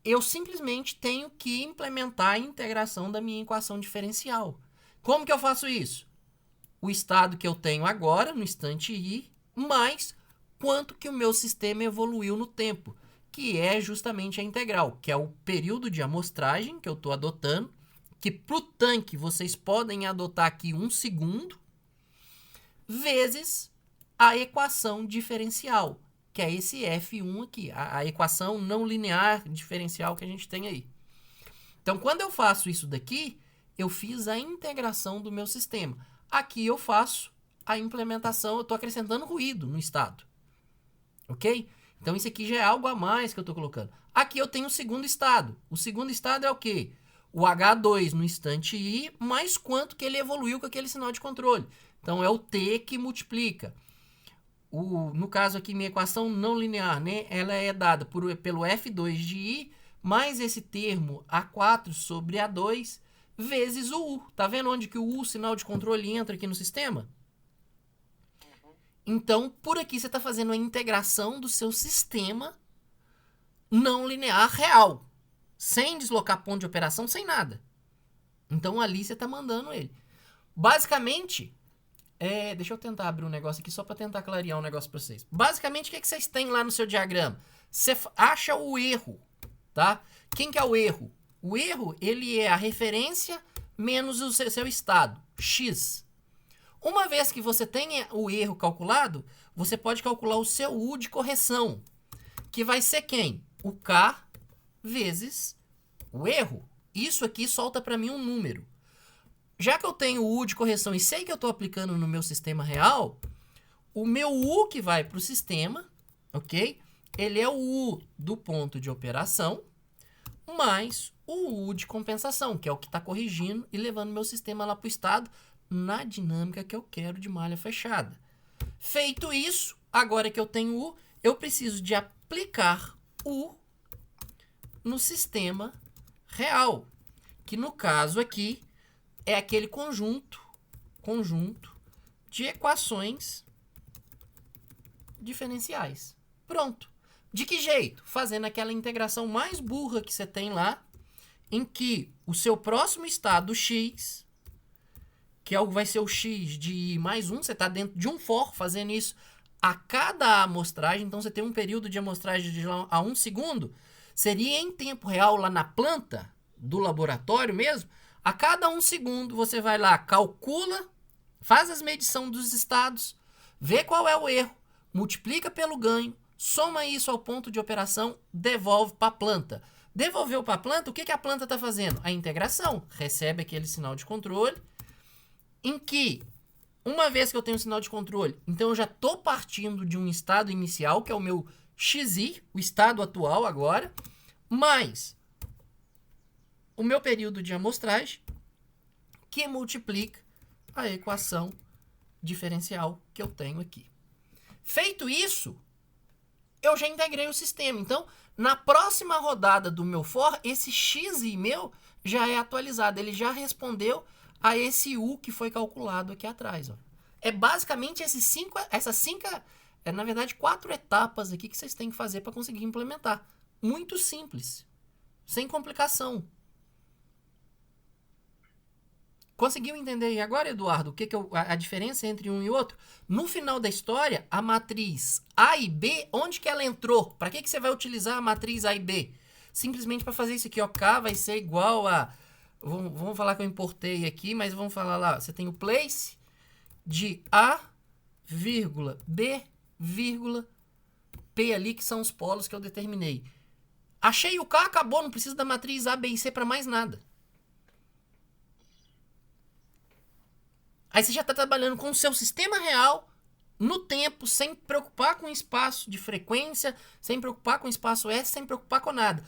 Eu simplesmente tenho que implementar a integração da minha equação diferencial. Como que eu faço isso? O estado que eu tenho agora, no instante I, mais quanto que o meu sistema evoluiu no tempo, que é justamente a integral, que é o período de amostragem que eu estou adotando, que para o tanque vocês podem adotar aqui 1 segundo, vezes a equação diferencial, que é esse F1 aqui, a equação não linear diferencial que a gente tem aí. Então, quando eu faço isso daqui, eu fiz a integração do meu sistema. Aqui eu faço a implementação, eu estou acrescentando ruído no estado. Ok? Então, isso aqui já é algo a mais que eu estou colocando. Aqui eu tenho o segundo estado. O segundo estado é o quê? O H2 no instante I, mais quanto que ele evoluiu com aquele sinal de controle. Então, é o T que multiplica. No caso aqui, minha equação não linear, né? Ela é dada pelo F2 de I, mais esse termo A4 sobre A2, vezes o U. Tá vendo onde que o U, sinal de controle, entra aqui no sistema? Então, por aqui você está fazendo a integração do seu sistema não linear real. Sem deslocar ponto de operação, sem nada. Então, ali você está mandando ele. Basicamente... deixa eu tentar abrir um negócio aqui só para tentar clarear um negócio para vocês. Basicamente, o que vocês têm lá no seu diagrama? Você acha o erro, tá? Quem que é o erro? O erro, ele é a referência menos o seu estado, x. Uma vez que você tenha o erro calculado, você pode calcular o seu U de correção, que vai ser quem? O K vezes o erro. Isso aqui solta para mim um número. Já que eu tenho o U de correção e sei que eu estou aplicando no meu sistema real, o meu U que vai para o sistema, ok? Ele é o U do ponto de operação, mais o U de compensação, que é o que está corrigindo e levando meu sistema lá para o estado na dinâmica que eu quero de malha fechada. Feito isso, agora que eu tenho U, eu preciso de aplicar U no sistema real, que no caso aqui é aquele conjunto de equações diferenciais. Pronto. De que jeito? Fazendo aquela integração mais burra que você tem lá, em que o seu próximo estado, x, que vai ser o x de mais 1, você está dentro de um for fazendo isso a cada amostragem, então você tem um período de amostragem de a 1 segundo, seria em tempo real lá na planta do laboratório mesmo. A cada 1 segundo, você vai lá, calcula, faz as medições dos estados, vê qual é o erro, multiplica pelo ganho, soma isso ao ponto de operação, devolve para a planta. Devolveu para a planta, o que a planta está fazendo? A integração. Recebe aquele sinal de controle, em que, uma vez que eu tenho o sinal de controle, então eu já estou partindo de um estado inicial, que é o meu XI, o estado atual agora, mais o meu período de amostragem, que multiplica a equação diferencial que eu tenho aqui. Feito isso, eu já integrei o sistema. Então, na próxima rodada do meu for, esse xi meu já é atualizado. Ele já respondeu a esse u que foi calculado aqui atrás. Ó. É basicamente na verdade, 4 etapas aqui que vocês têm que fazer para conseguir implementar. Muito simples, sem complicação. Conseguiu entender aí agora, Eduardo, a diferença entre um e outro? No final da história, a matriz A e B, onde que ela entrou? Para que você vai utilizar a matriz A e B? Simplesmente para fazer isso aqui, ó, K vai ser igual a... Vamos falar que eu importei aqui, mas vamos falar lá. Você tem o place de A, vírgula, B, vírgula, P ali, que são os polos que eu determinei. Achei o K, acabou, não precisa da matriz A, B e C para mais nada. Aí você já está trabalhando com o seu sistema real, no tempo, sem preocupar com espaço de frequência, sem preocupar com espaço S, sem preocupar com nada.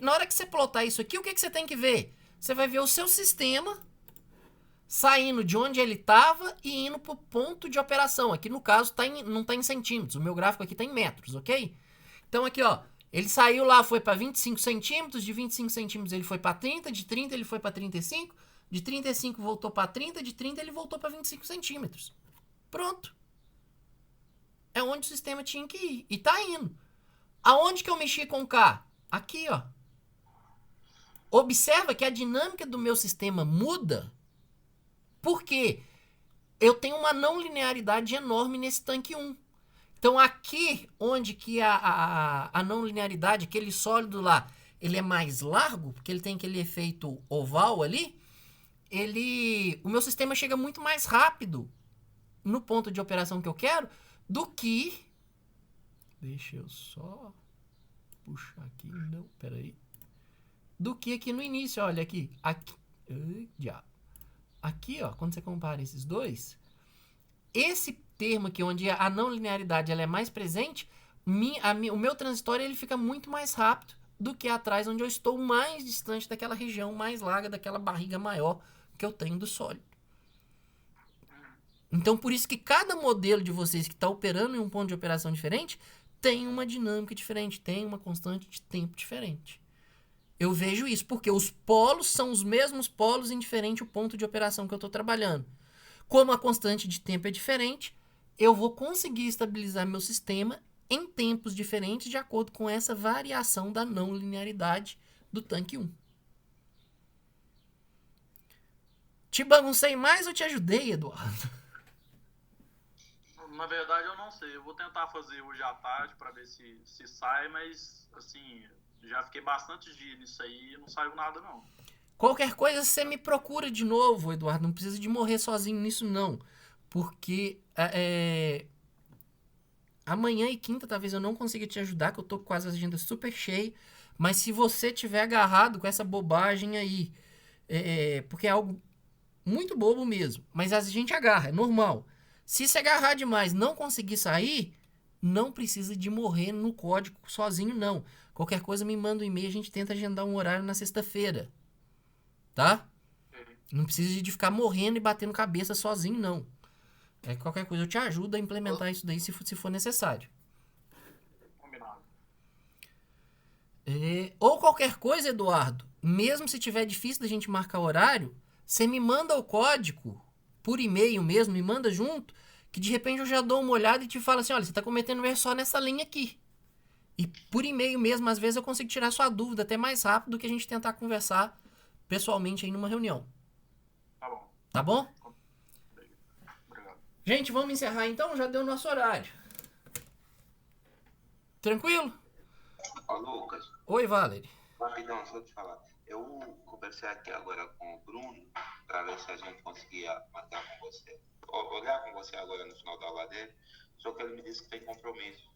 Na hora que você plotar isso aqui, o que você tem que ver? Você vai ver o seu sistema saindo de onde ele estava e indo para o ponto de operação. Aqui no caso não está em centímetros, o meu gráfico aqui está em metros, ok? Então aqui, ó, ele saiu lá, foi para 25 centímetros, de 25 centímetros ele foi para 30, de 30 ele foi para 35, de 35 voltou para 30, de 30 ele voltou para 25 centímetros. Pronto. É onde o sistema tinha que ir. E tá indo. Aonde que eu mexi com o K? Aqui, ó. Observa que a dinâmica do meu sistema muda porque eu tenho uma não linearidade enorme nesse tanque 1. Então aqui, onde que a não linearidade, aquele sólido lá, ele é mais largo, porque ele tem aquele efeito oval ali, o meu sistema chega muito mais rápido no ponto de operação que eu quero do que... Deixa eu só puxar aqui. Não, peraí. Do que aqui no início, olha aqui. Diabo. Aqui, ó, quando você compara esses dois, esse termo aqui, onde a não linearidade ela é mais presente, o meu transitório ele fica muito mais rápido do que atrás, onde eu estou mais distante daquela região mais larga, daquela barriga maior que eu tenho do sólido. Então, por isso que cada modelo de vocês que está operando em um ponto de operação diferente tem uma dinâmica diferente, tem uma constante de tempo diferente. Eu vejo isso, porque os polos são os mesmos polos em diferente o ponto de operação que eu estou trabalhando. Como a constante de tempo é diferente, eu vou conseguir estabilizar meu sistema em tempos diferentes de acordo com essa variação da não linearidade do tanque 1. Te baguncei mais ou te ajudei, Eduardo? Na verdade, eu não sei. Eu vou tentar fazer hoje à tarde para ver se sai, mas, assim, já fiquei bastante dia nisso aí e não saiu nada, não. Qualquer coisa, você me procura de novo, Eduardo. Não precisa de morrer sozinho nisso, não. Porque amanhã e quinta, talvez eu não consiga te ajudar, que eu tô com as agendas super cheias. Mas se você tiver agarrado com essa bobagem aí, porque é algo muito bobo mesmo, mas a gente agarra, é normal. Se se agarrar demais não conseguir sair, não precisa de morrer no código sozinho, não. Qualquer coisa me manda um e-mail, a gente tenta agendar um horário na sexta-feira. Tá? Não precisa de ficar morrendo e batendo cabeça sozinho, não. Qualquer coisa eu te ajudo a implementar isso daí se for necessário. Combinado. Ou qualquer coisa, Eduardo, mesmo se tiver difícil da gente marcar horário, você me manda o código por e-mail mesmo, me manda junto, que de repente eu já dou uma olhada e te falo assim, olha, você está cometendo um erro só nessa linha aqui. E por e-mail mesmo, às vezes eu consigo tirar sua dúvida até mais rápido do que a gente tentar conversar pessoalmente aí numa reunião. Tá bom. Tá bom? Obrigado. Gente, vamos encerrar então? Já deu o nosso horário. Tranquilo? Ó, Lucas, Oi, Valerie. rapidão, só te falar. Eu conversei aqui agora com o Bruno, para ver se a gente conseguia marcar com você, olhar com você agora no final da aula dele, só que ele me disse que tem compromisso.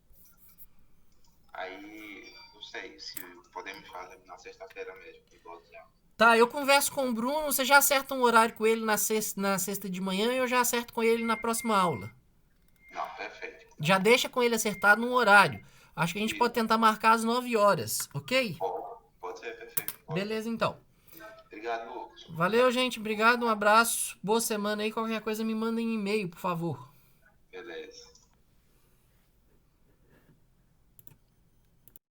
Aí, não sei se podemos fazer na sexta-feira mesmo, igualzinho. Tá, eu converso com o Bruno, você já acerta um horário com ele na sexta de manhã e eu já acerto com ele na próxima aula. Não, perfeito. Já deixa com ele acertado um horário. Acho que a gente pode tentar marcar às 9 horas, ok? Pode ser, perfeito. Beleza, então. Obrigado, Lucas. Valeu, gente. Obrigado, um abraço. Boa semana aí. Qualquer coisa me mandem um e-mail, por favor. Beleza.